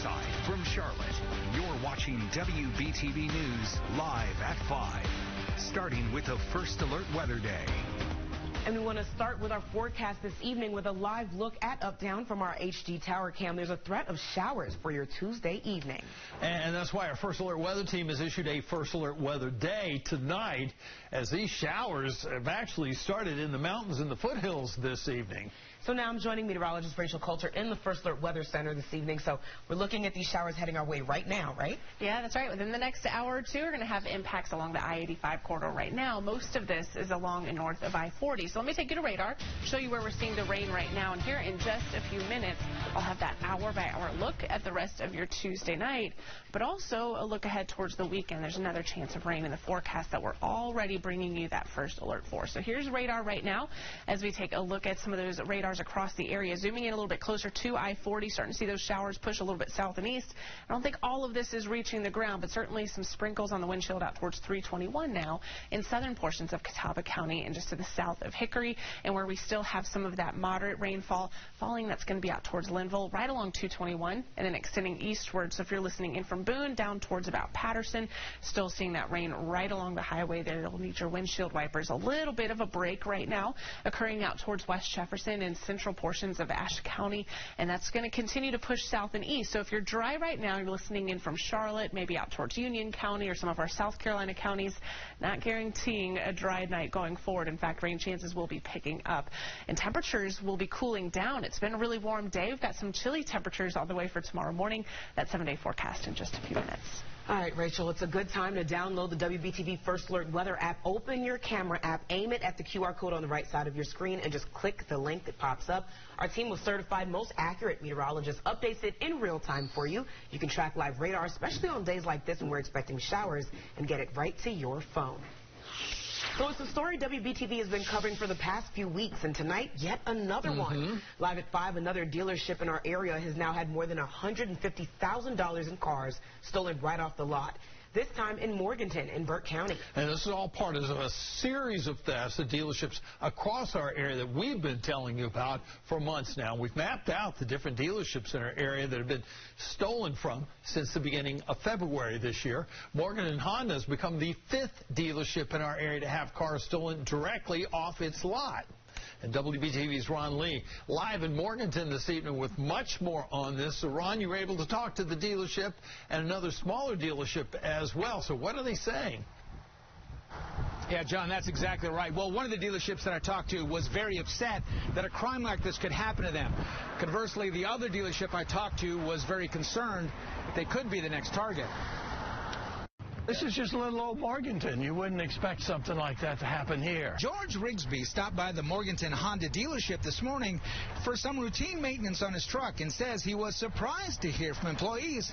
side from Charlotte. You're watching WBTV News live at 5, starting with the First Alert Weather Day. And we want to start with our forecast this evening with a live look at Uptown from our HD Tower cam. There's a threat of showers for your Tuesday evening. And that's why our First Alert Weather team has issued a First Alert Weather Day tonight, as these showers have actually started in the mountains and the foothills this evening. So now I'm joining meteorologist Rachel Coulter in the First Alert Weather Center this evening. So we're looking at these showers heading our way right now, right? Yeah, that's right. Within the next hour or two, we're going to have impacts along the I-85 corridor right now. Most of this is along and north of I-40. So let me take you to radar, show you where we're seeing the rain right now. And here in just a few minutes, I'll have that hour-by-hour look at the rest of your Tuesday night, but also a look ahead towards the weekend. There's another chance of rain in the forecast that we're already bringing you that first alert for. So here's radar right now as we take a look at some of those radars across the area. Zooming in a little bit closer to I-40, starting to see those showers push a little bit south and east. I don't think all of this is reaching the ground, but certainly some sprinkles on the windshield out towards 321 now in southern portions of Catawba County and just to the south of Hickory, and where we still have some of that moderate rainfall falling. That's going to be out towards Linville, right along 221, and then extending eastward. So if you're listening in from Boone down towards about Patterson, still seeing that rain right along the highway there. You'll need your windshield wipers. A little bit of a break right now occurring out towards West Jefferson and central portions of Ashe County, and that's going to continue to push south and east. So if you're dry right now, you're listening in from Charlotte, maybe out towards Union County or some of our South Carolina counties, not guaranteeing a dry night going forward. In fact, rain chances will be picking up, and temperatures will be cooling down. It's been a really warm day. We've got some chilly temperatures all the way for tomorrow morning. That 7-day forecast in just a few minutes. All right, Rachel, it's a good time to download the WBTV First Alert Weather app. Open your camera app, aim it at the QR code on the right side of your screen, and just click the link that pops up. Our team of certified, most accurate meteorologists updates it in real time for you. You can track live radar, especially on days like this when we're expecting showers, and get it right to your phone. So it's a story WBTV has been covering for the past few weeks, and tonight, yet another one. Live at 5, another dealership in our area has now had more than $150,000 in cars stolen right off the lot. This time in Morganton in Burke County. And this is all part of a series of thefts at dealerships across our area that we've been telling you about for months now. We've mapped out the different dealerships in our area that have been stolen from since the beginning of February this year. Morgan and Honda has become the 5th dealership in our area to have cars stolen directly off its lot. And WBTV's Ron Lee live in Morganton this evening with much more on this. So, Ron, you were able to talk to the dealership and another smaller dealership as well. So what are they saying? Yeah, John, that's exactly right. Well, one of the dealerships that I talked to was very upset that a crime like this could happen to them. Conversely, the other dealership I talked to was very concerned that they could be the next target. This is just little old Morganton. You wouldn't expect something like that to happen here. George Rigsby stopped by the Morganton Honda dealership this morning for some routine maintenance on his truck and says he was surprised to hear from employees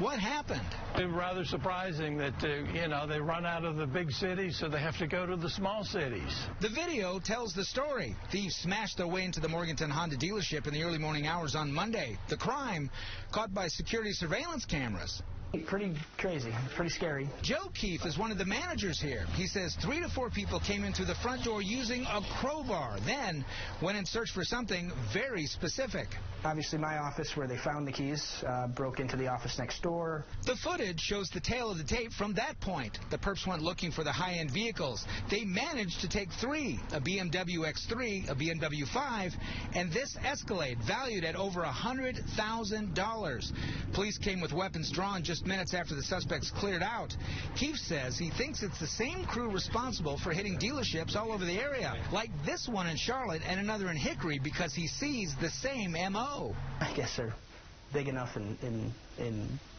what happened. It's rather surprising that, they run out of the big cities, so they have to go to the small cities. The video tells the story. Thieves smashed their way into the Morganton Honda dealership in the early morning hours on Monday. The crime caught by security surveillance cameras. Pretty crazy, pretty scary. Joe Keefe is one of the managers here. He says 3 to 4 people came in through the front door using a crowbar, then went in search for something very specific. Obviously, my office, where they found the keys, broke into the office next door. The footage shows the tail of the tape from that point. The perps went looking for the high-end vehicles. They managed to take 3, a BMW X3, a BMW 5, and this Escalade, valued at over $100,000. Police came with weapons drawn just minutes after the suspects cleared out. Keefe says he thinks it's the same crew responsible for hitting dealerships all over the area, like this one in Charlotte and another in Hickory, because he sees the same M.O. I guess they're big enough and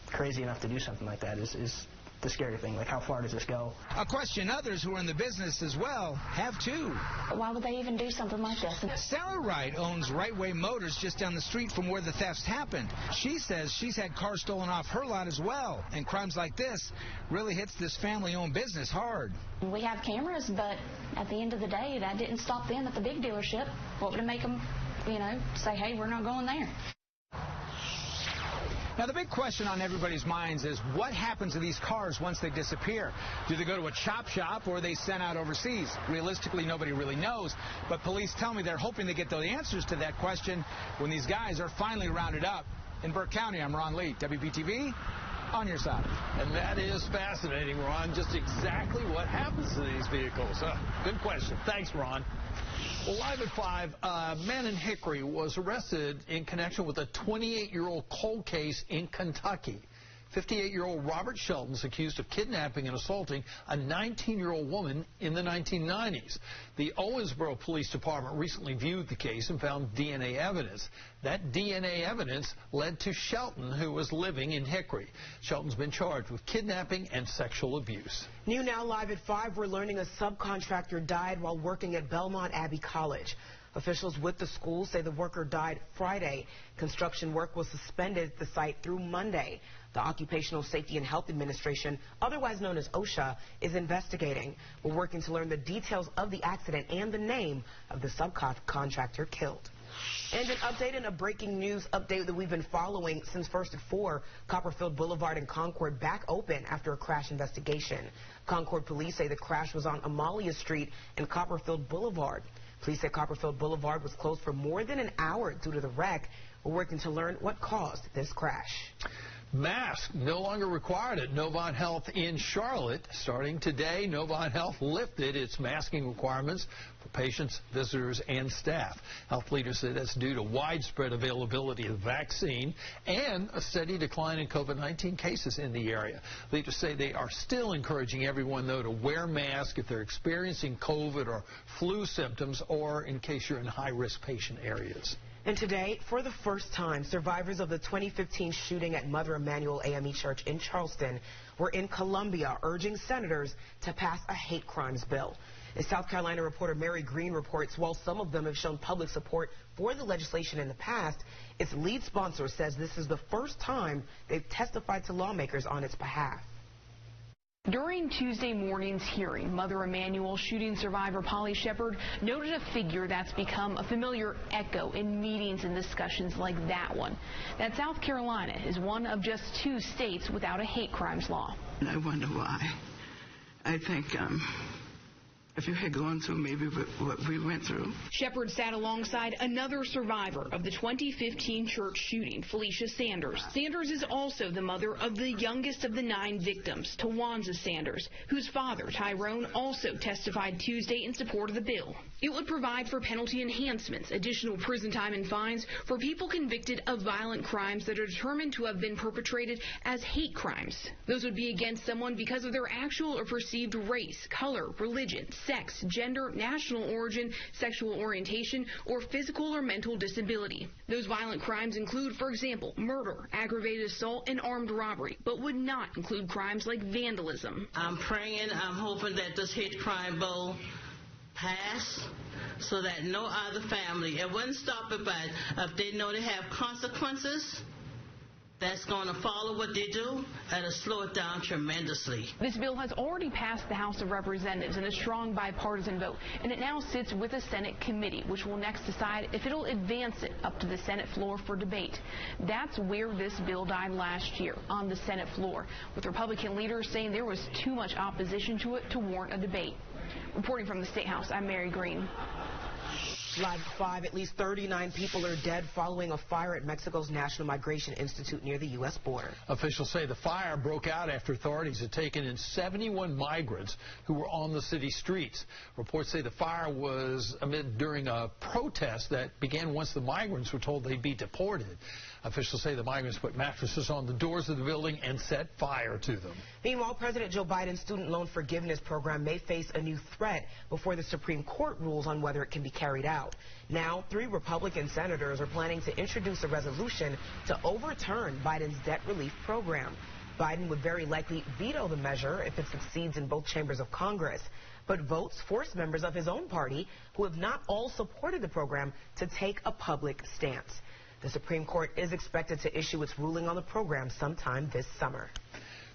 crazy enough to do something like that is the scary thing. Like, how far does this go? A question others who are in the business as well have too. Why would they even do something like this? Sarah Wright owns Right Way Motors just down the street from where the thefts happened. She says she's had cars stolen off her lot as well, and crimes like this really hits this family-owned business hard. We have cameras, but at the end of the day, that didn't stop them at the big dealership. What would it make them, say, hey, we're not going there? Now, the big question on everybody's minds is what happens to these cars once they disappear? Do they go to a chop shop or are they sent out overseas? Realistically, nobody really knows, but police tell me they're hoping to get the answers to that question when these guys are finally rounded up In Burke County, I'm Ron Lee, WBTV, on your side. And that is fascinating, Ron, just exactly what happens to these vehicles. Good question. Thanks, Ron. Well, live at 5, a man in Hickory was arrested in connection with a 28-year-old cold case in Kentucky. 58-year-old Robert Shelton is accused of kidnapping and assaulting a 19-year-old woman in the 1990s. The Owensboro Police Department recently viewed the case and found DNA evidence. That DNA evidence led to Shelton, who was living in Hickory. Shelton's been charged with kidnapping and sexual abuse. New now live at 5, we're learning a subcontractor died while working at Belmont Abbey College. Officials with the school say the worker died Friday. Construction work was suspended at the site through Monday. The Occupational Safety and Health Administration, otherwise known as OSHA, is investigating. We're working to learn the details of the accident and the name of the subcontractor killed. And an update and a breaking news update that we've been following since first at 4. Copperfield Boulevard and Concord back open after a crash investigation. Concord police say the crash was on Amalia Street and Copperfield Boulevard. Police say Copperfield Boulevard was closed for more than an hour due to the wreck. We're working to learn what caused this crash. Mask no longer required at Novant Health in Charlotte. Starting today, Novant Health lifted its masking requirements for patients, visitors, and staff. Health leaders say that's due to widespread availability of the vaccine and a steady decline in COVID-19 cases in the area. Leaders say they are still encouraging everyone, though, to wear masks if they're experiencing COVID or flu symptoms or in case you're in high-risk patient areas. And today, for the first time, survivors of the 2015 shooting at Mother Emanuel AME Church in Charleston were in Columbia urging senators to pass a hate crimes bill. As South Carolina reporter Mary Green reports, while some of them have shown public support for the legislation in the past, its lead sponsor says this is the first time they've testified to lawmakers on its behalf. During Tuesday morning's hearing, Mother Emanuel shooting survivor Polly Shepard noted a figure that's become a familiar echo in meetings and discussions like that one. That South Carolina is one of just 2 states without a hate crimes law. I wonder why. I think if you had gone through maybe what we went through. Shepard sat alongside another survivor of the 2015 church shooting, Felicia Sanders. Sanders is also the mother of the youngest of the 9 victims, Tawanza Sanders, whose father, Tyrone, also testified Tuesday in support of the bill. It would provide for penalty enhancements, additional prison time and fines for people convicted of violent crimes that are determined to have been perpetrated as hate crimes. Those would be against someone because of their actual or perceived race, color, religion, sex, gender, national origin, sexual orientation, or physical or mental disability. Those violent crimes include, for example, murder, aggravated assault, and armed robbery, but would not include crimes like vandalism. I'm praying, I'm hoping that this hate crime bill pass so that no other family, it wouldn't stop it, but if they know they have consequences that's going to follow what they do, that'll slow it down tremendously. This bill has already passed the House of Representatives in a strong bipartisan vote, and it now sits with a Senate committee, which will next decide if it'll advance it up to the Senate floor for debate. That's where this bill died last year, on the Senate floor, with Republican leaders saying there was too much opposition to it to warrant a debate. Reporting from the State House, I'm Mary Green. Live at 5, at least 39 people are dead following a fire at Mexico's National Migration Institute near the U.S. border. Officials say the fire broke out after authorities had taken in 71 migrants who were on the city streets. Reports say the fire was amid during a protest that began once the migrants were told they'd be deported. Officials say the migrants put mattresses on the doors of the building and set fire to them. Meanwhile, President Joe Biden's student loan forgiveness program may face a new threat before the Supreme Court rules on whether it can be carried out. Now, 3 Republican senators are planning to introduce a resolution to overturn Biden's debt relief program. Biden would very likely veto the measure if it succeeds in both chambers of Congress. But votes force members of his own party, who have not all supported the program, to take a public stance. The Supreme Court is expected to issue its ruling on the program sometime this summer.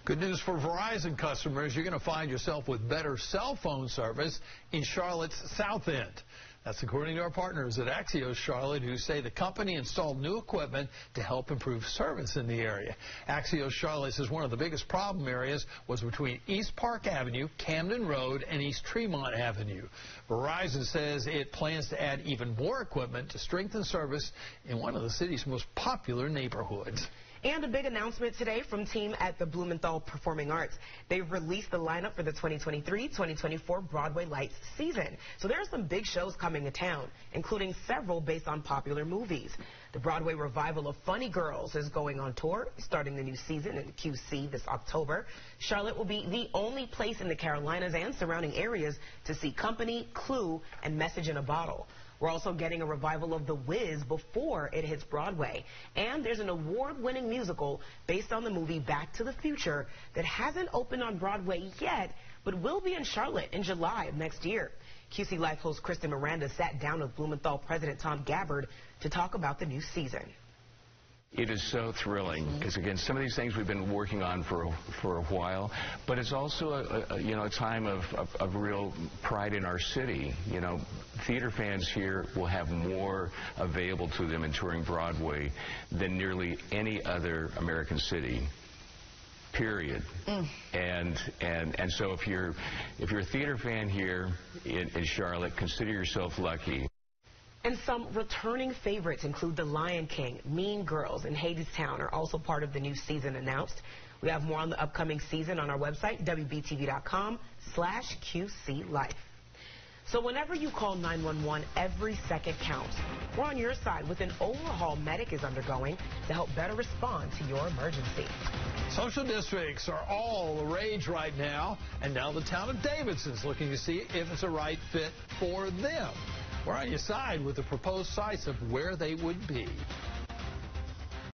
Good news for Verizon customers. You're going to find yourself with better cell phone service in Charlotte's South End. That's according to our partners at Axios Charlotte, who say the company installed new equipment to help improve service in the area. Axios Charlotte says one of the biggest problem areas was between East Park Avenue, Camden Road, and East Tremont Avenue. Verizon says it plans to add even more equipment to strengthen service in one of the city's most popular neighborhoods. And a big announcement today from team at the Blumenthal Performing Arts. They've released the lineup for the 2023-2024 Broadway Lights season. So there are some big shows coming to town, including several based on popular movies. The Broadway revival of Funny Girls is going on tour, starting the new season in QC this October. Charlotte will be the only place in the Carolinas and surrounding areas to see Company, Clue, and Message in a Bottle. We're also getting a revival of The Wiz before it hits Broadway. And there's an award-winning musical based on the movie Back to the Future that hasn't opened on Broadway yet, but will be in Charlotte in July of next year. QC Life host Kristen Miranda sat down with Blumenthal President Tom Gabbard to talk about the new season. It is so thrilling because, again, some of these things we've been working on for a while, but it's also a time of real pride in our city. You know, theater fans here will have more available to them in touring Broadway than nearly any other American city. Period. And so if you're a theater fan here in Charlotte, consider yourself lucky. And some returning favorites include The Lion King, Mean Girls, and Hadestown are also part of the new season announced. We have more on the upcoming season on our website, wbtv.com/QCLife. So whenever you call 911, every second counts. We're on your side with an overhaul Medic is undergoing to help better respond to your emergency. Social districts are all the rage right now, and now the town of Davidson's looking to see if it's a right fit for them. We're on your side with the proposed sites of where they would be.